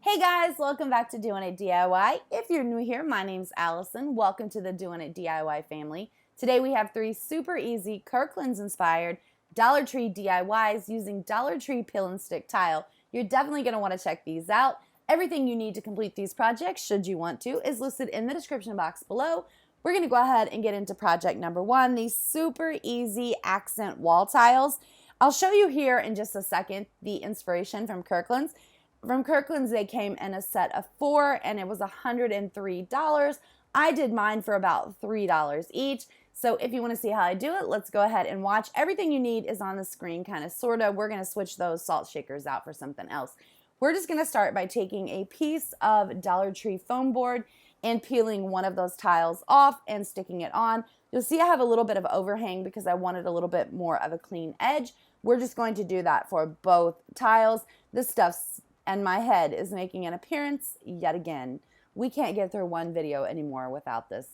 Hey guys, welcome back to Doin It DIY. If you're new here, my name's Allison. Welcome to the Doin It DIY family. Today we have 3 super easy Kirklands inspired Dollar Tree DIYs using Dollar Tree peel and stick tile. You're definitely going to want to check these out. Everything you need to complete these projects, should you want to, is listed in the description box below. We're going to go ahead and get into project number 1, these super easy accent wall tiles. I'll show you here in just a second the inspiration from Kirklands. From Kirkland's, they came in a set of 4, and it was $103. I did mine for about $3 each. So if you want to see how I do it, let's go ahead and watch. Everything you need is on the screen, kind of, sort of. We're going to switch those salt shakers out for something else. We're just going to start by taking a piece of Dollar Tree foam board and peeling one of those tiles off and sticking it on. You'll see I have a little bit of overhang because I wanted a little bit more of a clean edge. We're just going to do that for both tiles. This stuff's and my head is making an appearance yet again. We can't get through one video anymore without this.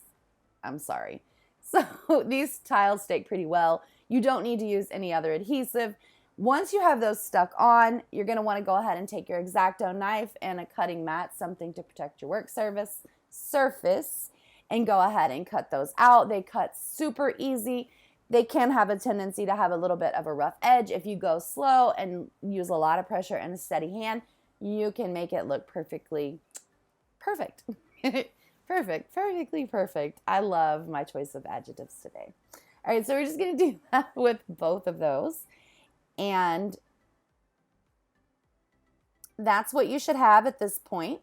I'm sorry. So these tiles stick pretty well. You don't need to use any other adhesive. Once you have those stuck on, you're going to want to go ahead and take your X-Acto knife and a cutting mat, something to protect your work surface, and go ahead and cut those out. They cut super easy. They can have a tendency to have a little bit of a rough edge. If you go slow and use a lot of pressure and a steady hand, you can make it look perfectly perfect. Perfectly perfect. I love my choice of adjectives today. All right, so we're just going to do that with both of those. And that's what you should have at this point.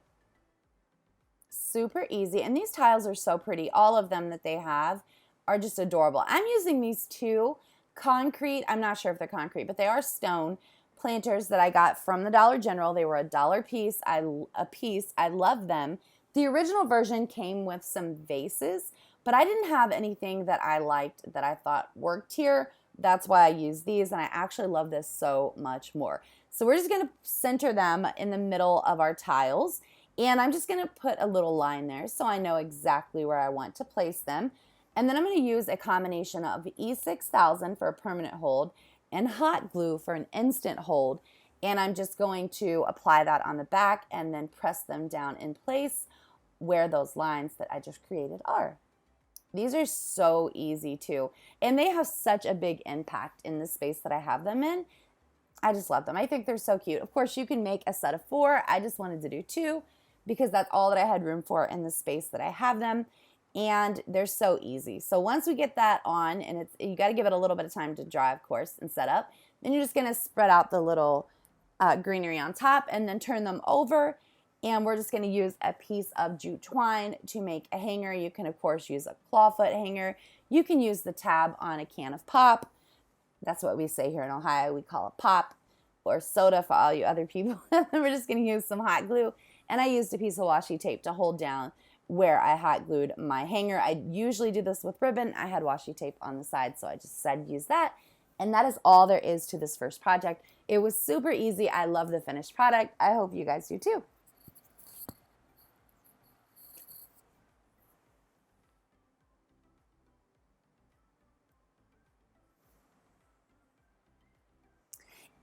Super easy. And these tiles are so pretty. All of them that they have are just adorable. I'm using these 2 concrete, I'm not sure if they're concrete, but they are stone planters that I got from the Dollar General. They were $1 a piece. I love them. The original version came with some vases, but I didn't have anything that I liked that I thought worked here. That's why I use these, and I actually love this so much more. So we're just going to center them in the middle of our tiles, and I'm just going to put a little line there so I know exactly where I want to place them. And then I'm going to use a combination of E6000 for a permanent hold and hot glue for an instant hold, and I'm just going to apply that on the back and then press them down in place where those lines that I just created are. These are so easy too, and they have such a big impact in the space that I have them in. I just love them. I think they're so cute. Of course, you can make a set of 4. I just wanted to do 2 because that's all that I had room for in the space that I have them. And they're so easy. So once we get that on, and you got to give it a little bit of time to dry, of course, and set up, then you're just going to spread out the little greenery on top and then turn them over. And we're just going to use a piece of jute twine to make a hanger. You can, of course, use a clawfoot hanger. You can use the tab on a can of pop. That's what we say here in Ohio. We call it pop or soda for all you other people. We're just going to use some hot glue. And I used a piece of washi tape to hold down where I hot glued my hanger. I usually do this with ribbon. I had washi tape on the side, so I just decided to use that. And that is all there is to this first project. It was super easy. I love the finished product. I hope you guys do too.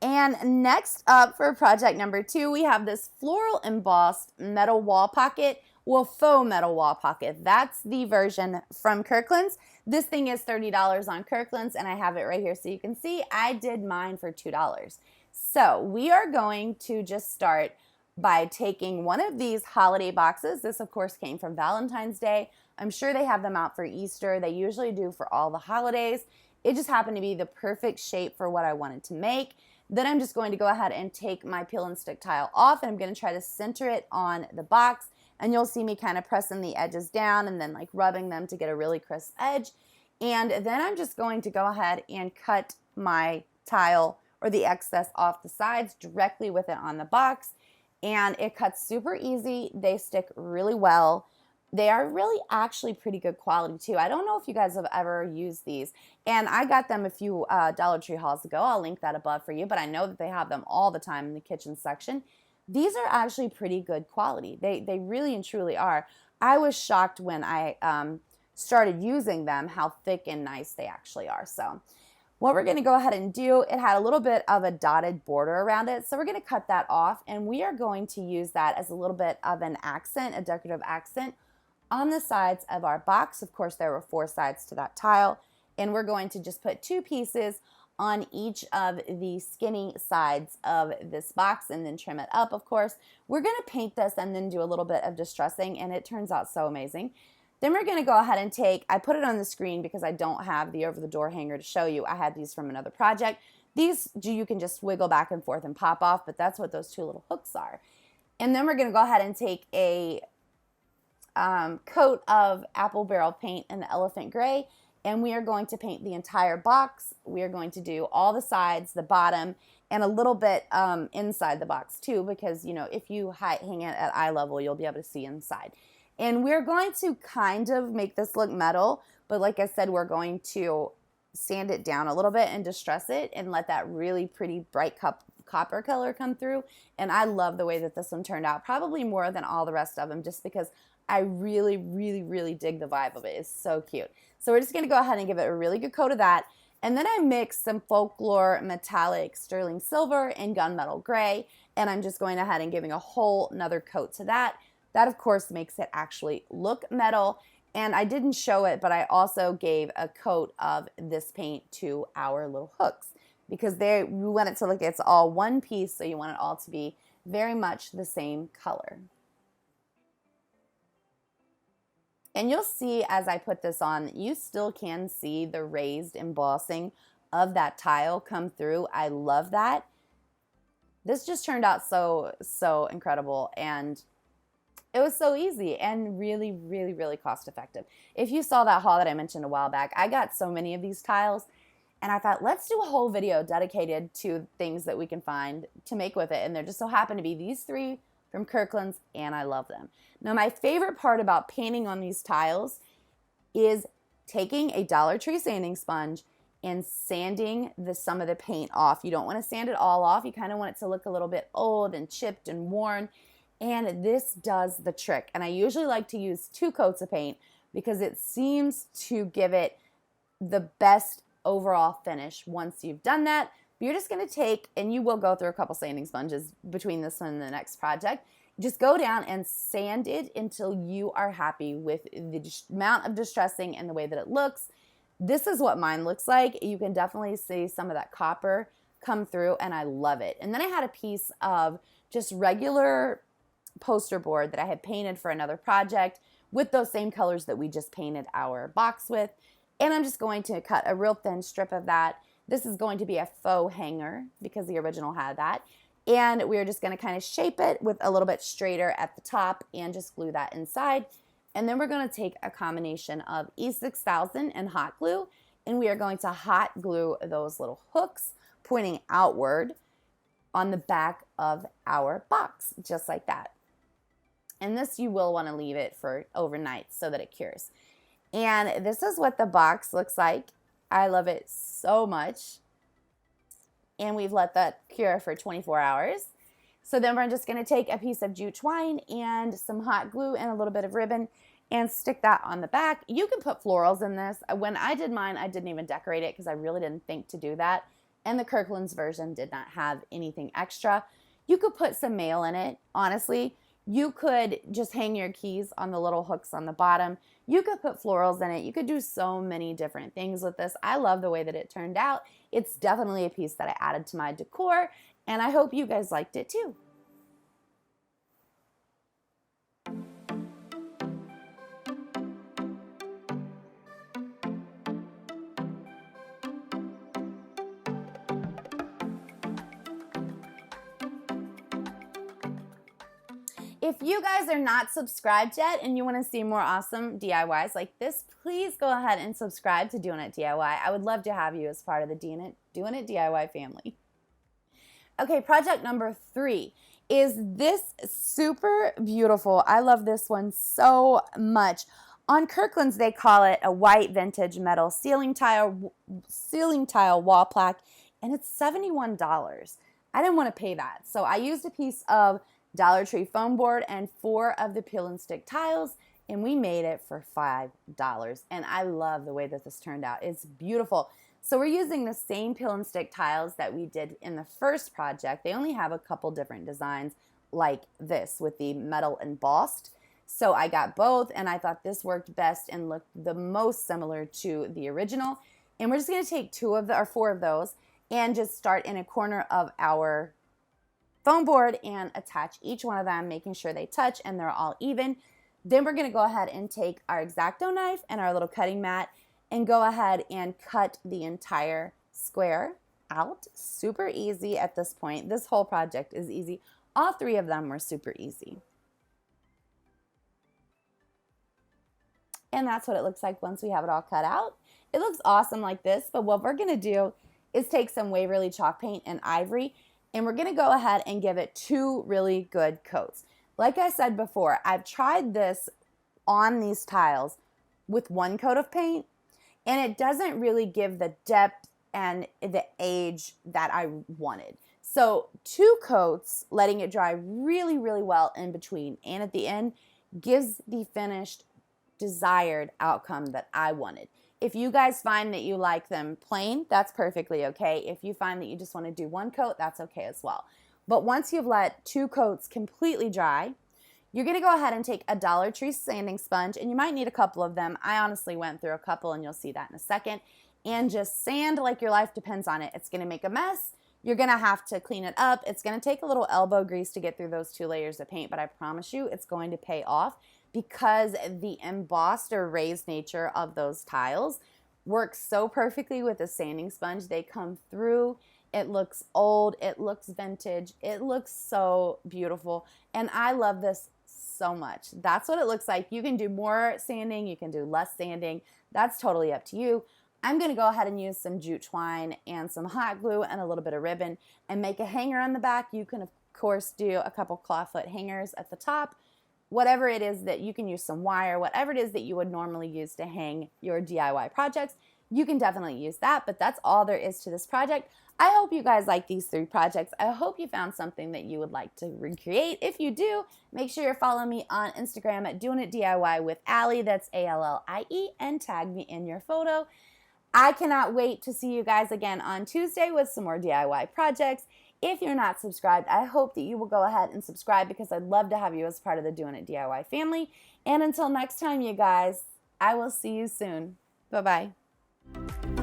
And next up for project number 2, we have this floral embossed metal wall pocket. Well, faux metal wall pocket. That's the version from Kirkland's. This thing is $30 on Kirkland's, and I have it right here so you can see. I did mine for $2. So we are going to just start by taking one of these holiday boxes. This, of course, came from Valentine's Day. I'm sure they have them out for Easter. They usually do for all the holidays. It just happened to be the perfect shape for what I wanted to make. Then I'm just going to go ahead and take my peel and stick tile off, and I'm going to try to center it on the box. And you'll see me kind of pressing the edges down and then like rubbing them to get a really crisp edge. And then I'm just going to go ahead and cut my tile or the excess off the sides directly with it on the box. And it cuts super easy. They stick really well. They are really actually pretty good quality too. I don't know if you guys have ever used these. And I got them a few Dollar Tree hauls ago. I'll link that above for you. But I know that they have them all the time in the kitchen section. These are actually pretty good quality. They really and truly are. I was shocked when I started using them how thick and nice they actually are. So What we're going to go ahead and do, it had a little bit of a dotted border around it, so we're going to cut that off, and we are going to use that as a little bit of an accent, a decorative accent on the sides of our box. Of course, there were 4 sides to that tile, and we're going to just put 2 pieces on each of the skinny sides of this box and then trim it up, of course. We're going to paint this and then do a little bit of distressing, and it turns out so amazing. Then we're going to go ahead and take, I put it on the screen because I don't have the over-the-door hanger to show you. I had these from another project. These you can just wiggle back and forth and pop off, but that's what those 2 little hooks are. And then we're going to go ahead and take a coat of apple barrel paint in the elephant gray, and we are going to paint the entire box. We are going to do all the sides, the bottom, and a little bit inside the box too, because, you know, if you hang it at eye level, you'll be able to see inside. And we're going to kind of make this look metal, but like I said, we're going to sand it down a little bit and distress it and let that really pretty bright copper color come through. And I love the way that this one turned out, probably more than all the rest of them, just because I really, really, really dig the vibe of it. It's so cute. So we're just going to go ahead and give it a really good coat of that. And then I mixed some Folklore metallic sterling silver and gunmetal gray, and I'm just going ahead and giving a whole another coat to that. That, of course, makes it actually look metal. And I didn't show it, but I also gave a coat of this paint to our little hooks because we want it to look, it's all one piece, so you want it all to be very much the same color. And you'll see as I put this on, you still can see the raised embossing of that tile come through. I love that. This just turned out so incredible, and it was so easy and really, really, really cost effective. If you saw that haul that I mentioned a while back, I got so many of these tiles, and I thought, let's do a whole video dedicated to things that we can find to make with it. And there just so happened to be these 3 from Kirkland's, and I love them. Now, my favorite part about painting on these tiles is taking a Dollar Tree sanding sponge and sanding some of the paint off. You don't want to sand it all off. You kind of want it to look a little bit old and chipped and worn. And this does the trick. And I usually like to use 2 coats of paint because it seems to give it the best overall finish once you've done that. But you're just going to take, and you will go through a couple sanding sponges between this one and the next project. Just go down and sand it until you are happy with the amount of distressing and the way that it looks. This is what mine looks like. You can definitely see some of that copper come through, and I love it. And then I had a piece of just regular poster board that I had painted for another project with those same colors that we just painted our box with. And I'm just going to cut a real thin strip of that. This is going to be a faux hanger because the original had that. And we're just going to kind of shape it with a little bit straighter at the top and just glue that inside. And then we're going to take a combination of E6000 and hot glue, and we are going to hot glue those little hooks pointing outward on the back of our box, just like that. And this, you will want to leave it for overnight so that it cures. And this is what the box looks like. I love it so much. And we've let that cure for 24 hours. So then we're just going to take a piece of jute twine and some hot glue and a little bit of ribbon and stick that on the back. You can put florals in this. When I did mine, I didn't even decorate it because I really didn't think to do that. And the Kirkland's version did not have anything extra. You could put some mail in it, honestly. You could just hang your keys on the little hooks on the bottom. You could put florals in it. You could do so many different things with this. I love the way that it turned out. It's definitely a piece that I added to my decor, and I hope you guys liked it too. If you guys are not subscribed yet and you want to see more awesome DIYs like this, please go ahead and subscribe to Doin It DIY. I would love to have you as part of the Doin It DIY family. Okay, project number 3 is this super beautiful. I love this one so much. On Kirkland's, they call it a white vintage metal ceiling tile wall plaque, and it's $71. I didn't want to pay that, so I used a piece of Dollar Tree foam board and 4 of the peel and stick tiles, and we made it for $5. And I love the way that this turned out. It's beautiful. So we're using the same peel and stick tiles that we did in the first project. They only have a couple different designs like this with the metal embossed. So I got both, and I thought this worked best and looked the most similar to the original. And we're just going to take 4 of those and just start in a corner of our foam board and attach each one of them, making sure they touch and they're all even. Then we're going to go ahead and take our X-Acto knife and our little cutting mat and go ahead and cut the entire square out. Super easy at this point. This whole project is easy. All 3 of them were super easy. And that's what it looks like once we have it all cut out. It looks awesome like this, but what we're gonna do is take some Waverly chalk paint and ivory, and we're gonna go ahead and give it 2 really good coats. Like I said before, I've tried this on these tiles with 1 coat of paint, and it doesn't really give the depth and the age that I wanted. So 2 coats, letting it dry really, really well in between and at the end, gives the finished desired outcome that I wanted. If you guys find that you like them plain, that's perfectly okay. If you find that you just want to do 1 coat, that's okay as well. But once you've let 2 coats completely dry, you're going to go ahead and take a Dollar Tree sanding sponge, and you might need a couple of them. I honestly went through a couple, and you'll see that in a second. And just sand like your life depends on it. It's going to make a mess. You're going to have to clean it up. It's going to take a little elbow grease to get through those 2 layers of paint, but I promise you it's going to pay off, because the embossed or raised nature of those tiles works so perfectly with a sanding sponge. They come through. It looks old. It looks vintage. It looks so beautiful. And I love this so much. That's what it looks like. You can do more sanding. You can do less sanding. That's totally up to you. I'm going to go ahead and use some jute twine and some hot glue and a little bit of ribbon and make a hanger on the back. You can, of course, do a couple clawfoot hangers at the top. Whatever it is that you can use, some wire, whatever it is that you would normally use to hang your DIY projects, you can definitely use that, but that's all there is to this project. I hope you guys like these 3 projects. I hope you found something that you would like to recreate. If you do, make sure you're following me on Instagram at Doin It DIY with Allie, that's ALLIE, and tag me in your photo. I cannot wait to see you guys again on Tuesday with some more DIY projects. If you're not subscribed, I hope that you will go ahead and subscribe, because I'd love to have you as part of the Doin It DIY family. And until next time, you guys, I will see you soon. Bye-bye.